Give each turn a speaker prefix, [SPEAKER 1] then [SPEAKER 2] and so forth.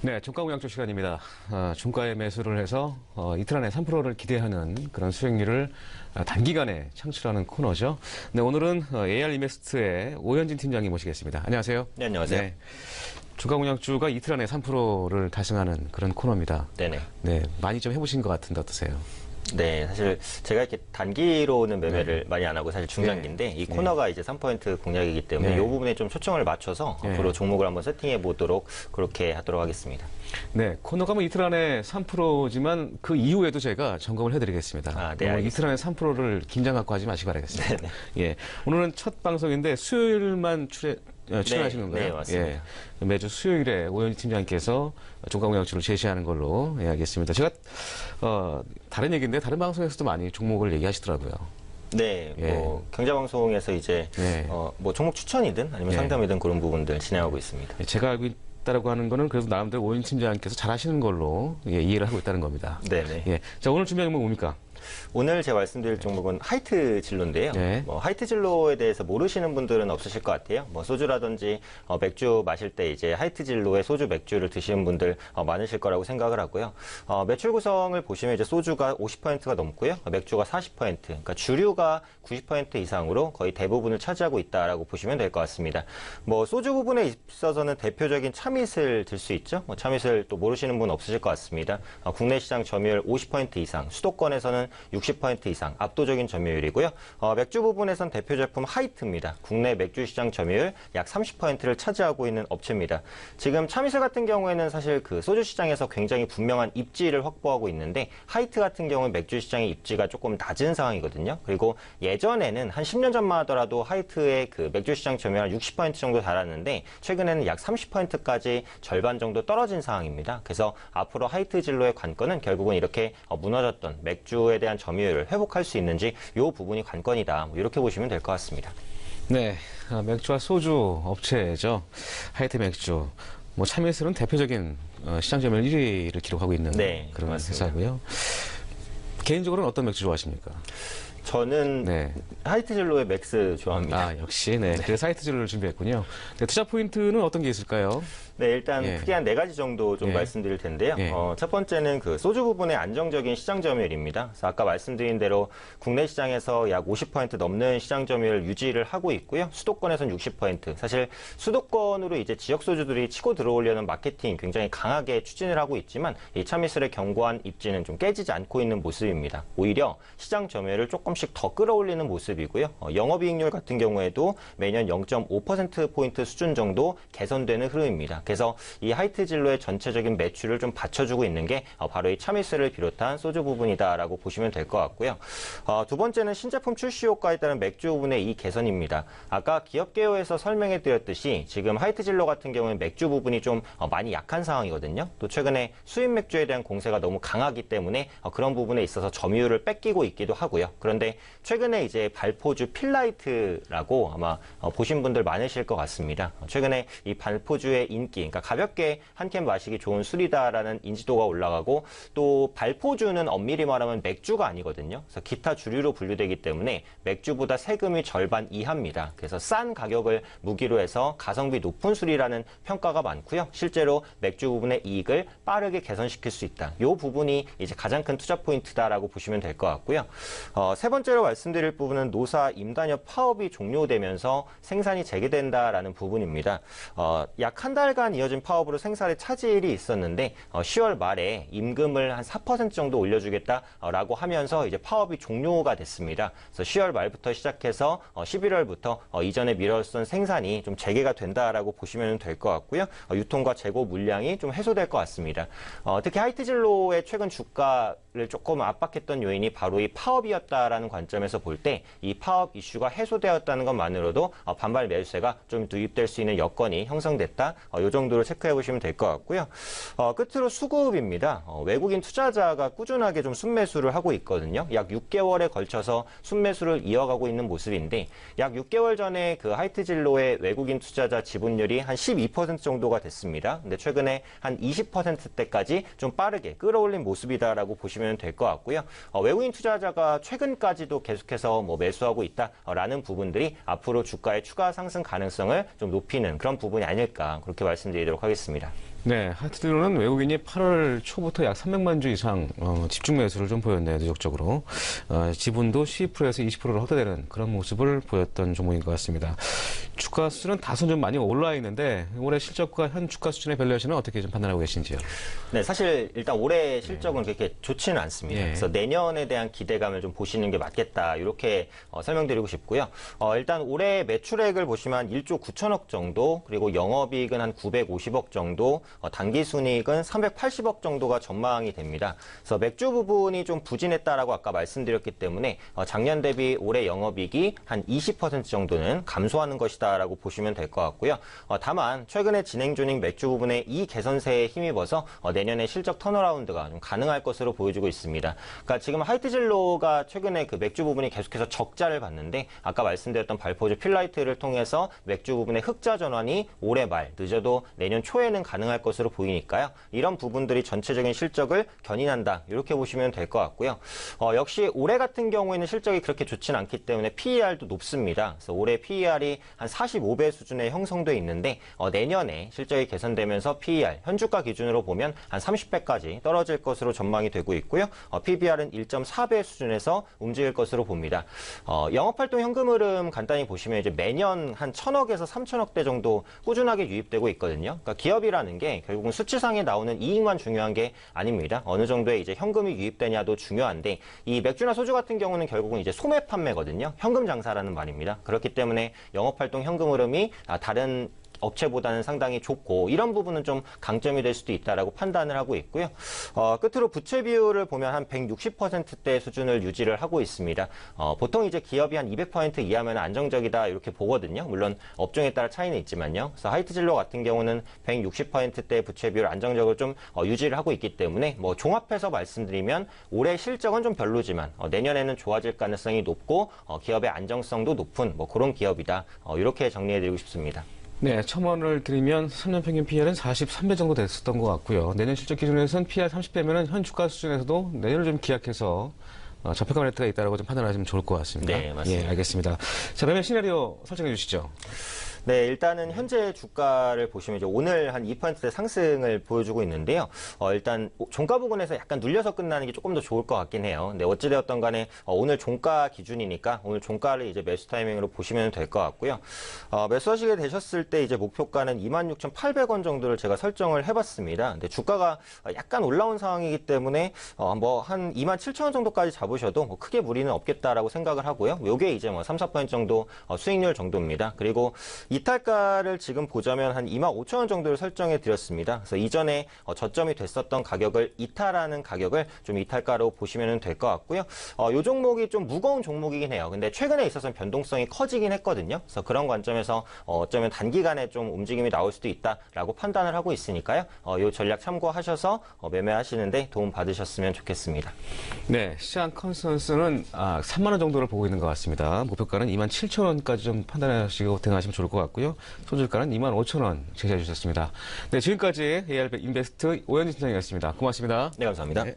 [SPEAKER 1] 네, 종가공약조 시간입니다. 중가에 매수를 해서 이틀 안에 3%를 기대하는 그런 수익률을 단기간에 창출하는 코너죠. 네, 오늘은 AR 이메스트의 오현진 팀장님 모시겠습니다. 안녕하세요.
[SPEAKER 2] 네, 안녕하세요.
[SPEAKER 1] 네, 중가공약주가 이틀 안에 3%를 달성하는 그런 코너입니다.
[SPEAKER 2] 네네.
[SPEAKER 1] 네, 많이 좀 해보신 것 같은데 어떠세요?
[SPEAKER 2] 네, 사실 제가 이렇게 단기로는 매매를 많이 안 하고 사실 중장기인데 이
[SPEAKER 1] 네.
[SPEAKER 2] 코너가 이제 3% 공략이기 때문에
[SPEAKER 1] 네.
[SPEAKER 2] 이 부분에 좀 초점을 맞춰서
[SPEAKER 1] 네.
[SPEAKER 2] 앞으로 종목을 한번 세팅해 보도록 그렇게 하도록 하겠습니다.
[SPEAKER 1] 네, 코너가 뭐 이틀 안에 3%지만 그 이후에도 제가 점검을 해드리겠습니다.
[SPEAKER 2] 아, 네, 알겠습니다.
[SPEAKER 1] 이틀 안에 3%를 긴장 갖고 하지 마시기 바라겠습니다.
[SPEAKER 2] 네네.
[SPEAKER 1] 예, 오늘은 첫 방송인데 수요일만 출연하시는 건가요?
[SPEAKER 2] 네, 맞습니다.
[SPEAKER 1] 예, 매주 수요일에 오현진 팀장님께서 종가공약주를 제시하는 걸로 알겠습니다. 제가 다른 얘기인데 다른 방송에서도 많이 종목을 얘기하시더라고요.
[SPEAKER 2] 네,
[SPEAKER 1] 예.
[SPEAKER 2] 뭐 경제방송에서 이제
[SPEAKER 1] 예.
[SPEAKER 2] 뭐 종목 추천이든 아니면
[SPEAKER 1] 예.
[SPEAKER 2] 상담이든 그런 부분들 진행하고 있습니다.
[SPEAKER 1] 제가 알고 있다라고 하는 거는 그래도 나름대로 오현진 팀장님께서 잘 하시는 걸로 이해를 하고 있다는 겁니다.
[SPEAKER 2] 네네.
[SPEAKER 1] 예, 자, 오늘 준비한 종목 뭡니까?
[SPEAKER 2] 오늘 제가 말씀드릴 종목은 하이트 진로인데요.
[SPEAKER 1] 네.
[SPEAKER 2] 뭐 하이트 진로에 대해서 모르시는 분들은 없으실 것 같아요. 뭐 소주라든지 맥주 마실 때 이제 하이트 진로의 소주 맥주를 드시는 분들 많으실 거라고 생각을 하고요. 매출 구성을 보시면 이제 소주가 50%가 넘고요. 맥주가 40%, 그러니까 주류가 90% 이상으로 거의 대부분을 차지하고 있다라고 보시면 될 것 같습니다. 뭐 소주 부분에 있어서는 대표적인 참이슬 들 수 있죠. 뭐 참이슬 또 모르시는 분 없으실 것 같습니다. 국내 시장 점유율 50% 이상, 수도권에서는 60% 이상 압도적인 점유율이고요. 맥주 부분에선 대표 제품 하이트입니다. 국내 맥주 시장 점유율 약 30%를 차지하고 있는 업체입니다. 지금 참이슬 같은 경우에는 사실 그 소주 시장에서 굉장히 분명한 입지를 확보하고 있는데 하이트 같은 경우는 맥주 시장의 입지가 조금 낮은 상황이거든요. 그리고 예전에는 한 10년 전만 하더라도 하이트의 그 맥주 시장 점유율 60% 정도 달았는데 최근에는 약 30%까지 절반 정도 떨어진 상황입니다. 그래서 앞으로 하이트 진로의 관건은 결국은 이렇게 무너졌던 맥주에 대한 점유율을 회복할 수 있는지 이 부분이 관건이다. 뭐 이렇게 보시면 될 것 같습니다.
[SPEAKER 1] 네, 맥주와 소주 업체죠. 하이트 맥주. 뭐 참이슬은 대표적인 시장 점유율 1위를 기록하고 있는
[SPEAKER 2] 네,
[SPEAKER 1] 그런
[SPEAKER 2] 맞습니다.
[SPEAKER 1] 회사고요. 개인적으로는 어떤 맥주 좋아하십니까?
[SPEAKER 2] 저는
[SPEAKER 1] 네.
[SPEAKER 2] 하이트 진로의 맥스 좋아합니다.
[SPEAKER 1] 아, 역시 네. 그래서 하이트 진로를 준비했군요. 네, 투자 포인트는 어떤 게 있을까요?
[SPEAKER 2] 네, 일단
[SPEAKER 1] 예.
[SPEAKER 2] 크게 한 4가지 정도 좀
[SPEAKER 1] 예.
[SPEAKER 2] 말씀드릴 텐데요.
[SPEAKER 1] 예.
[SPEAKER 2] 첫 번째는 그 소주 부분의 안정적인 시장 점유율입니다. 그래서 아까 말씀드린 대로 국내 시장에서 약 50% 넘는 시장 점유율을 유지를 하고 있고요. 수도권에서는 60%. 사실 수도권으로 이제 지역 소주들이 치고 들어오려는 마케팅 굉장히 강하게 추진을 하고 있지만 이 참이슬의 견고한 입지는 좀 깨지지 않고 있는 모습입니다. 오히려 시장 점유율을 조금씩 더 끌어올리는 모습이고요. 영업이익률 같은 경우에도 매년 0.5%포인트 수준 정도 개선되는 흐름입니다. 그래서 이 하이트 진로의 전체적인 매출을 좀 받쳐주고 있는 게 바로 이 참이슬을 비롯한 소주 부분이다라고 보시면 될 것 같고요. 두 번째는 신제품 출시 효과에 따른 맥주 부분의 이 개선입니다. 아까 기업 개요에서 설명해 드렸듯이 지금 하이트 진로 같은 경우는 맥주 부분이 좀 많이 약한 상황이거든요. 또 최근에 수입 맥주에 대한 공세가 너무 강하기 때문에 그런 부분에 있어서 점유율을 뺏기고 있기도 하고요. 그런데 최근에 이제 발포주 필라이트라고 아마 보신 분들 많으실 것 같습니다. 최근에 이 발포주의 인기, 그러니까 가볍게 한 캔 마시기 좋은 술이다라는 인지도가 올라가고 또 발포주는 엄밀히 말하면 맥주가 아니거든요. 그래서 기타 주류로 분류되기 때문에 맥주보다 세금이 절반 이하입니다. 그래서 싼 가격을 무기로 해서 가성비 높은 술이라는 평가가 많고요. 실제로 맥주 부분의 이익을 빠르게 개선시킬 수 있다. 이 부분이 이제 가장 큰 투자 포인트다라고 보시면 될 것 같고요. 세 번째로 말씀드릴 부분은 노사 임단협 파업이 종료되면서 생산이 재개된다라는 부분입니다. 약 한 달간 이어진 파업으로 생산에 차질이 있었는데 10월 말에 임금을 한 4% 정도 올려주겠다라고 하면서 이제 파업이 종료가 됐습니다. 그래서 10월 말부터 시작해서 11월부터 이전에 미뤘던 생산이 좀 재개가 된다라고 보시면 될 것 같고요. 유통과 재고 물량이 좀 해소될 것 같습니다. 특히 하이트 진로의 최근 주가를 조금 압박했던 요인이 바로 이 파업이었다라는 관점에서 볼 때 이 파업 이슈가 해소되었다는 것만으로도 반발 매수세가 좀 유입될 수 있는 여건이 형성됐다. 이 정도로 체크해 보시면 될 것 같고요. 끝으로 수급입니다. 외국인 투자자가 꾸준하게 좀 순매수를 하고 있거든요. 약 6개월에 걸쳐서 순매수를 이어가고 있는 모습인데 약 6개월 전에 그 하이트 진로의 외국인 투자자 지분율이 한 12% 정도가 됐습니다. 근데 최근에 한 20%대까지 좀 빠르게 끌어올린 모습이다라고 보시면 보시면 될 것 같고요. 외국인 투자자가 최근까지도 계속해서 뭐 매수하고 있다라는 부분들이 앞으로 주가의 추가 상승 가능성을 좀 높이는 그런 부분이 아닐까 그렇게 말씀드리도록 하겠습니다.
[SPEAKER 1] 네, 하트딜로는 외국인이 8월 초부터 약 300만 주 이상 집중 매수를 좀 보였네요, 누적적으로. 지분도 12%에서 20%를 허대되는 그런 모습을 보였던 종목인 것 같습니다. 주가 수준은 다소 좀 많이 올라 있는데 올해 실적과 현 주가 수준의 밸류에이션은 어떻게 좀 판단하고 계신지요?
[SPEAKER 2] 네, 사실 일단 올해 실적은 그렇게 좋지는 않습니다.
[SPEAKER 1] 예.
[SPEAKER 2] 그래서 내년에 대한 기대감을 좀 보시는 게 맞겠다 이렇게 설명드리고 싶고요. 일단 올해 매출액을 보시면 1조 9천억 정도, 그리고 영업이익은 한 950억 정도, 당기순이익은 380억 정도가 전망이 됩니다. 그래서 맥주 부분이 좀 부진했다라고 아까 말씀드렸기 때문에 작년 대비 올해 영업이익이 한 20% 정도는 감소하는 것이다라고 보시면 될 것 같고요. 다만 최근에 진행 중인 맥주 부분의 이 개선세에 힘입어서 내년에 실적 턴어라운드가 좀 가능할 것으로 보여지고 있습니다. 그러니까 지금 하이트진로가 최근에 그 맥주 부분이 계속해서 적자를 봤는데 아까 말씀드렸던 발포주 필라이트를 통해서 맥주 부분의 흑자 전환이 올해 말 늦어도 내년 초에는 가능할 것으로 보이니까요. 이런 부분들이 전체적인 실적을 견인한다 이렇게 보시면 될 것 같고요. 역시 올해 같은 경우에는 실적이 그렇게 좋지는 않기 때문에 PER도 높습니다. 그래서 올해 PER이 한 45배 수준에 형성돼 있는데 내년에 실적이 개선되면서 PER 현주가 기준으로 보면 한 30배까지 떨어질 것으로 전망이 되고 있고요. PBR은 1.4배 수준에서 움직일 것으로 봅니다. 영업활동 현금 흐름 간단히 보시면 이제 매년 한 1,000억에서 3,000억대 정도 꾸준하게 유입되고 있거든요. 그러니까 기업이라는 게 결국은 수치상에 나오는 이익만 중요한 게 아닙니다. 어느 정도의 이제 현금이 유입되냐도 중요한데 이 맥주나 소주 같은 경우는 결국은 이제 소매 판매거든요. 현금 장사라는 말입니다. 그렇기 때문에 영업활동 현금 흐름이 다른 업체보다는 상당히 좋고 이런 부분은 좀 강점이 될 수도 있다라고 판단을 하고 있고요. 끝으로 부채 비율을 보면 한 160%대 수준을 유지를 하고 있습니다. 보통 이제 기업이 한 200% 이하면 안정적이다 이렇게 보거든요. 물론 업종에 따라 차이는 있지만요. 그래서 하이트진로 같은 경우는 160%대 부채 비율 안정적으로 좀 유지를 하고 있기 때문에 뭐 종합해서 말씀드리면 올해 실적은 좀 별로지만 내년에는 좋아질 가능성이 높고 기업의 안정성도 높은 뭐 그런 기업이다. 이렇게 정리해드리고 싶습니다.
[SPEAKER 1] 네, 첨언을 드리면 3년 평균 PER은 43배 정도 됐었던 것 같고요. 내년 실적 기준에서는 PER 30배면은 현 주가 수준에서도 내년을 좀 기약해서 저평가 레이트가 있다고 좀 판단하시면 좋을 것 같습니다.
[SPEAKER 2] 네, 맞습니다.
[SPEAKER 1] 예, 알겠습니다. 자, 그러면 시나리오 설정해 주시죠.
[SPEAKER 2] 네, 일단은 현재 주가를 보시면 이제 오늘 한 2%대 상승을 보여주고 있는데요. 일단 종가 부분에서 약간 눌려서 끝나는 게 조금 더 좋을 것 같긴 해요. 근데 어찌되었던 간에 오늘 종가 기준이니까 오늘 종가를 이제 매수 타이밍으로 보시면 될 것 같고요. 매수하시게 되셨을 때 이제 목표가는 26,800원 정도를 제가 설정을 해봤습니다. 근데 주가가 약간 올라온 상황이기 때문에 뭐 한 27,000원 정도까지 잡으셔도 뭐 크게 무리는 없겠다라고 생각을 하고요. 요게 이제 뭐 3, 4% 정도 수익률 정도입니다. 그리고 이탈가를 지금 보자면 한 25,000원 정도를 설정해 드렸습니다. 그래서 이전에 저점이 됐었던 가격을 이탈하는 가격을 좀 이탈가로 보시면 될 것 같고요. 이 종목이 좀 무거운 종목이긴 해요. 근데 최근에 있어서는 변동성이 커지긴 했거든요. 그래서 그런 관점에서 어쩌면 단기간에 좀 움직임이 나올 수도 있다라고 판단을 하고 있으니까요. 이 전략 참고하셔서 매매하시는데 도움 받으셨으면 좋겠습니다.
[SPEAKER 1] 네, 시장 컨센서스는 3만 원 정도를 보고 있는 것 같습니다. 목표가는 27,000원까지 좀 판단하시고 대응하시면 좋을 것 같고요. 손절가는 25,000원 제시해 주셨습니다. 네, 지금까지 AR 인베스트 오현진 팀장이었습니다. 고맙습니다.
[SPEAKER 2] 네, 감사합니다.
[SPEAKER 1] 네.